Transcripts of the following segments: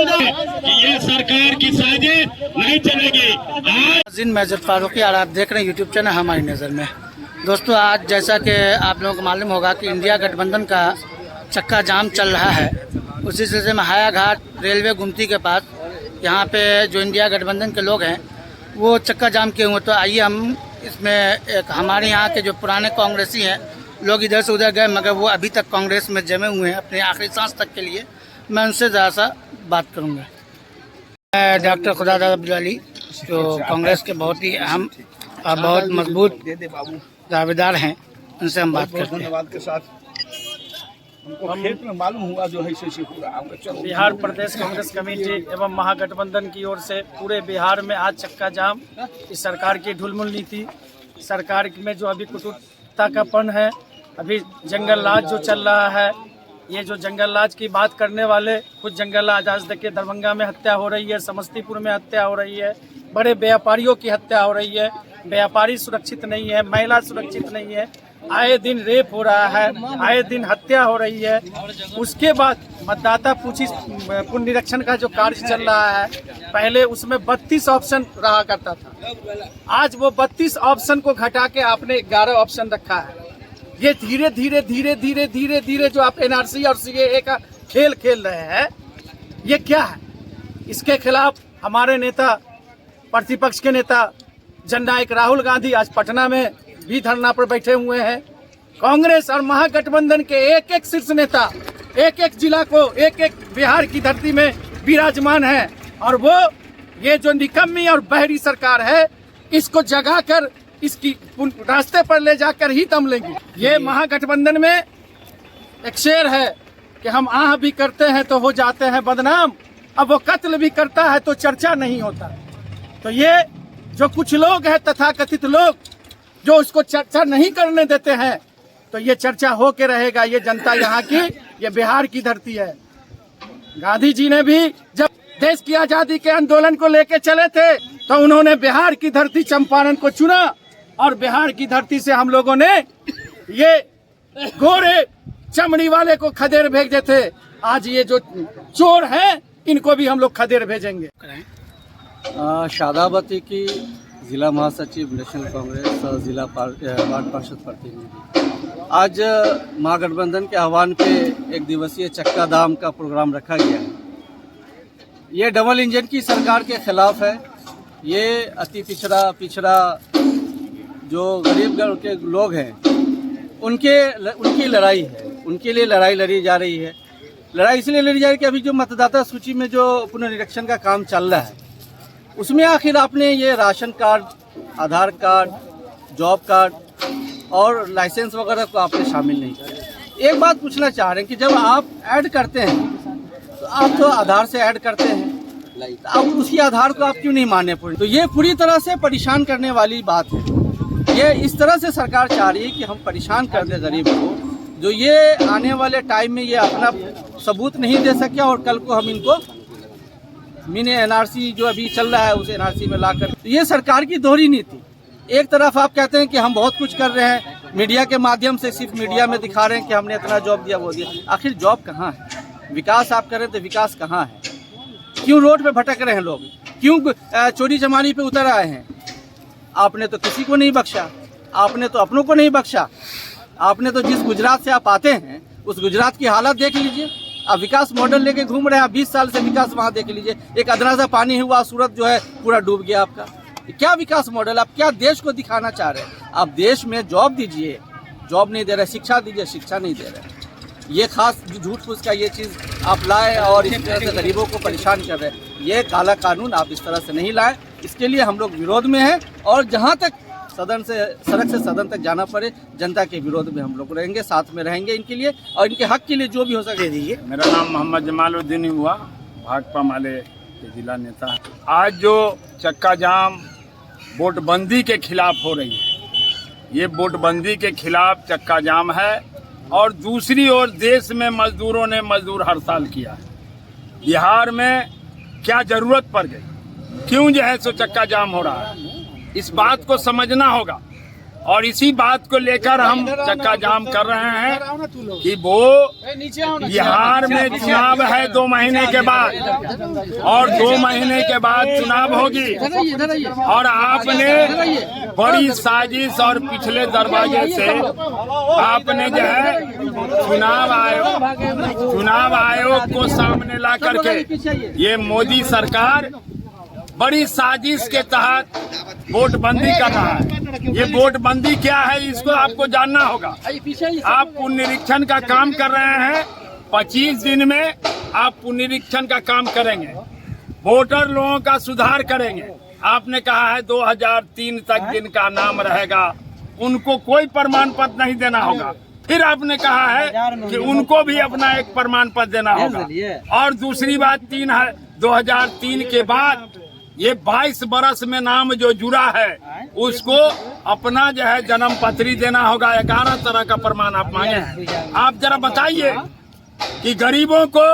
कि ये सरकार की साजिश नहीं चलेगी। आज मैं जब फारूकी और आप देख रहे हैं यूट्यूब चैनल हमारी नज़र में। दोस्तों, आज जैसा कि आप लोगों को मालूम होगा कि इंडिया गठबंधन का चक्का जाम चल रहा है, उसी सिलसिले में हायाघाट रेलवे गुमती के पास यहाँ पे जो इंडिया गठबंधन के लोग हैं वो चक्का जाम किए हुए। तो आइए हम इसमें एक हमारे यहाँ के जो पुराने कांग्रेसी हैं लोग इधर से उधर गए, मगर वो अभी तक कांग्रेस में जमे हुए हैं अपने आखिरी सांस तक के लिए। मैं उनसे ज़रा सा बात करूँगा। डॉक्टर खुदादाद अब्दुल जो कांग्रेस के बहुत ही अहम और बहुत मजबूत दावेदार हैं, उनसे हम बात करते हैं। धन्यवाद के साथ हमको खेत में मालूम हुआ जो है बिहार प्रदेश कांग्रेस कमेटी एवं महागठबंधन की ओर से पूरे बिहार में आज चक्का जाम। इस सरकार की ढुलमुल नीति, सरकार में जो अभी कुटुंबता का पन है, अभी जंगल राज जो चल रहा है, ये जो जंगल राज की बात करने वाले कुछ जंगल राज, आज देखिए दरभंगा में हत्या हो रही है, समस्तीपुर में हत्या हो रही है, बड़े व्यापारियों की हत्या हो रही है, व्यापारी सुरक्षित नहीं है, महिला सुरक्षित नहीं है, आए दिन रेप हो रहा है, आए दिन हत्या हो रही है। उसके बाद मतदाता पुनरीक्षण का जो कार्य चल रहा है, पहले उसमें 32 ऑप्शन रहा करता था, आज वो 32 ऑप्शन को घटा के आपने 11 ऑप्शन रखा है। ये धीरे धीरे धीरे धीरे धीरे धीरे जो आप एनआरसी और सीएए का खेल खेल रहे हैं, ये क्या है? इसके खिलाफ हमारे नेता, प्रतिपक्ष के नेता जननायक राहुल गांधी आज पटना में भी धरना पर बैठे हुए हैं। कांग्रेस और महागठबंधन के एक एक शीर्ष नेता एक एक जिला को, एक एक बिहार की धरती में विराजमान है, और वो ये जो निकम्मी और बहरी सरकार है, इसको जगाकर इसकी रास्ते पर ले जाकर ही दम लेंगे। ये महागठबंधन में एक शेर है कि हम आह भी करते हैं तो हो जाते हैं बदनाम, अब वो कत्ल भी करता है तो चर्चा नहीं होता। तो ये जो कुछ लोग हैं, तथाकथित लोग, जो उसको चर्चा नहीं करने देते हैं, तो ये चर्चा हो के रहेगा। ये जनता यहाँ की, ये बिहार की धरती है। गांधी जी ने भी जब देश की आजादी के आंदोलन को लेके चले थे, तो उन्होंने बिहार की धरती चंपारण को चुना, और बिहार की धरती से हम लोगों ने ये गोरे चमड़ी वाले को खदेड़ भेजे थे। आज ये जो चोर हैं, इनको भी हम लोग खदेड़ भेजेंगे। शादावती की जिला महासचिव नेशनल कांग्रेस और जिला वार्ड पार्षद प्रतिनिधि, आज महागठबंधन के आह्वान पे एक दिवसीय चक्का दाम का प्रोग्राम रखा गया है। ये डबल इंजन की सरकार के खिलाफ है। ये अति पिछड़ा जो गरीब के लोग हैं, उनकी लड़ाई है, उनके लिए लड़ाई लड़ी जा रही है। लड़ाई इसलिए लड़ी जा रही है कि अभी जो मतदाता सूची में जो पुनरीक्षण का काम चल रहा है, उसमें आखिर आपने ये राशन कार्ड, आधार कार्ड, जॉब कार्ड और लाइसेंस वगैरह को आपने शामिल नहीं किया। एक बात पूछना चाह रहे हैं कि जब आप ऐड करते हैं, तो आप तो आधार से ऐड करते हैं, तो आप उसी आधार को आप क्यों नहीं मानने पड़े? तो ये पूरी तरह से परेशान करने वाली बात है। ये इस तरह से सरकार चाह रही है कि हम परेशान कर दें गरीब को, जो ये आने वाले टाइम में ये अपना सबूत नहीं दे सके, और कल को हम इनको मिनी एनआरसी जो अभी चल रहा है उस एनआरसी में लाकर। तो ये सरकार की दोहरी नीति। एक तरफ आप कहते हैं कि हम बहुत कुछ कर रहे हैं, मीडिया के माध्यम से सिर्फ मीडिया में दिखा रहे हैं कि हमने इतना जॉब दिया, वो दिया। आखिर जॉब कहाँ है? विकास आप करें तो विकास कहाँ है? क्यों रोड पे भटक रहे हैं लोग? क्यों चोरी चमारी पे उतर आए हैं? आपने तो किसी को नहीं बख्शा, आपने तो अपनों को नहीं बख्शा। आपने तो जिस गुजरात से आप आते हैं, उस गुजरात की हालत देख लीजिए। आप विकास मॉडल लेके घूम रहे हैं, 20 साल से विकास वहाँ देख लीजिए। एक अदना सा पानी हुआ, सूरत जो है पूरा डूब गया आपका। क्या विकास मॉडल? आप क्या देश को दिखाना चाह रहे हैं? आप देश में जॉब दीजिए, जॉब नहीं दे रहे, शिक्षा दीजिए, शिक्षा नहीं दे रहे। ये खास झूठ फूस का ये चीज़ आप लाए और इस तरह से गरीबों को परेशान कर रहे हैं। ये काला कानून आप इस तरह से नहीं लाए, इसके लिए हम लोग विरोध में हैं। और जहाँ तक सदन से सड़क से सदन तक जाना पड़े, जनता के विरोध में हम लोग रहेंगे, साथ में रहेंगे इनके लिए, और इनके हक के लिए जो भी हो सके दीजिए। मेरा नाम मोहम्मद जमालुद्दीन हुआ, भाकपा माले के जिला नेता। आज जो चक्का जाम वोटबंदी के खिलाफ हो रही है, ये वोटबंदी के खिलाफ चक्का जाम है। और दूसरी ओर देश में मजदूरों ने मजदूर हड़ताल किया है। बिहार में क्या जरूरत पड़ गई, क्यों जो है सो चक्का जाम हो रहा है? इस बात को समझना होगा और इसी बात को लेकर हम चक्का जाम कर रहे हैं कि वो बिहार में चुनाव है 2 महीने के बाद, और 2 महीने के बाद चुनाव होगी, और आपने बड़ी साजिश और पिछले दरवाजे से आपने जो है चुनाव आयोग को सामने ला करके ये मोदी सरकार बड़ी साजिश के तहत वोट बंदी कर रहा है। ये वोट बंदी क्या है इसको आपको जानना होगा। आप पुनरीक्षण का काम कर रहे हैं, 25 दिन में आप पुनरीक्षण का काम करेंगे, वोटर लोगों का सुधार करेंगे। आपने कहा है 2003 तक जिनका नाम रहेगा उनको कोई प्रमाण पत्र नहीं देना होगा। फिर आपने कहा है कि उनको भी अपना एक प्रमाण पत्र देना होगा। और दूसरी बात 2003 के बाद ये 22 बरस में नाम जो जुड़ा है उसको अपना जो है जन्म पत्री देना होगा। 11 तरह का प्रमाण आप मांगे। आप जरा बताइए कि गरीबों को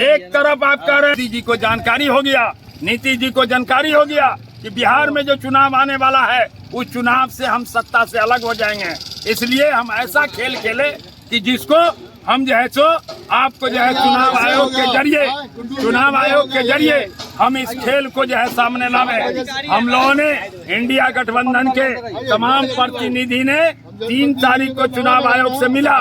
एक तरफ आप कह रहे हैं, नीतीश जी को जानकारी हो गया, नीतीश जी को जानकारी हो गया कि बिहार में जो चुनाव आने वाला है उस चुनाव से हम सत्ता से अलग हो जाएंगे। इसलिए हम ऐसा खेल खेले कि जिसको हम जो है सो आपको जो है चुनाव आयोग के जरिए हम इस खेल को जो है सामने लावे। हम लोगों ने इंडिया गठबंधन के तमाम प्रतिनिधि ने 3 तारीख को चुनाव आयोग से मिला।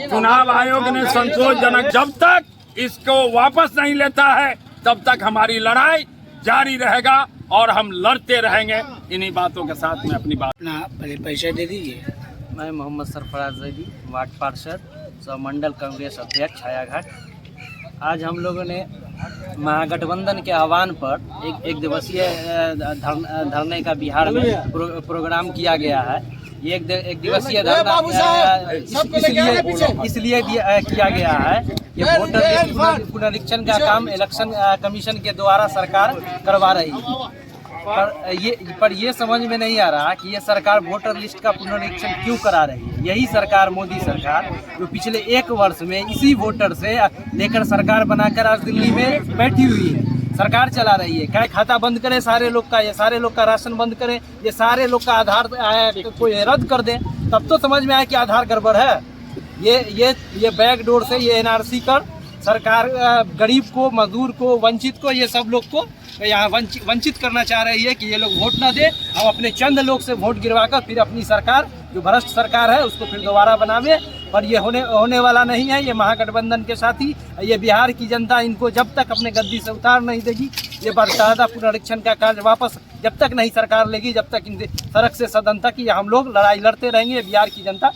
चुनाव आयोग ने संतोषजनक, जब तक इसको वापस नहीं लेता है तब तक हमारी लड़ाई जारी रहेगा और हम लड़ते रहेंगे। इन्हीं बातों के साथ में अपनी बात अपना परिचय दे दीजिए। मैं मोहम्मद सरफराज जैदी, वार्ड पार्षद, मंडल कांग्रेस अध्यक्ष हायाघाट। आज हम लोगों ने महागठबंधन के आह्वान पर एक दिवसीय धरने का बिहार में प्रोग्राम किया गया है। ये एक दिवसीय धरना इसलिए किया गया है कि वोटर लिस्ट पुनरीक्षण का काम इलेक्शन कमीशन के द्वारा सरकार करवा रही है। पर ये समझ में नहीं आ रहा कि ये सरकार वोटर लिस्ट का पुनरीक्षण क्यों करा रही है। यही सरकार, मोदी सरकार, जो पिछले 1 वर्ष में इसी वोटर से लेकर सरकार बनाकर आज दिल्ली में बैठी हुई है, सरकार चला रही है। क्या खाता बंद करे सारे लोग का, ये सारे लोग का राशन बंद करे, ये सारे लोग का आधार कोई रद्द कर दे, तब तो समझ में आए कि आधार गड़बड़ है। ये बैकडोर से ये NRC कर सरकार गरीब को, मजदूर को, वंचित को, ये सब लोग को यहाँ वंचित करना चाह रही है कि ये लोग वोट ना दे। हम अपने चंद लोग से वोट गिरवाकर फिर अपनी सरकार, जो भ्रष्ट सरकार है, उसको फिर दोबारा बनावे। पर ये होने वाला नहीं है। ये महागठबंधन के साथ ही ये बिहार की जनता इनको जब तक अपने गद्दी से उतार नहीं देगी, ये बाकायदा पुनरीक्षण का कार्य वापस जब तक नहीं सरकार लेगी, जब तक इन सड़क से सदन तक ही हम लोग लड़ाई लड़ते रहेंगे। बिहार की जनता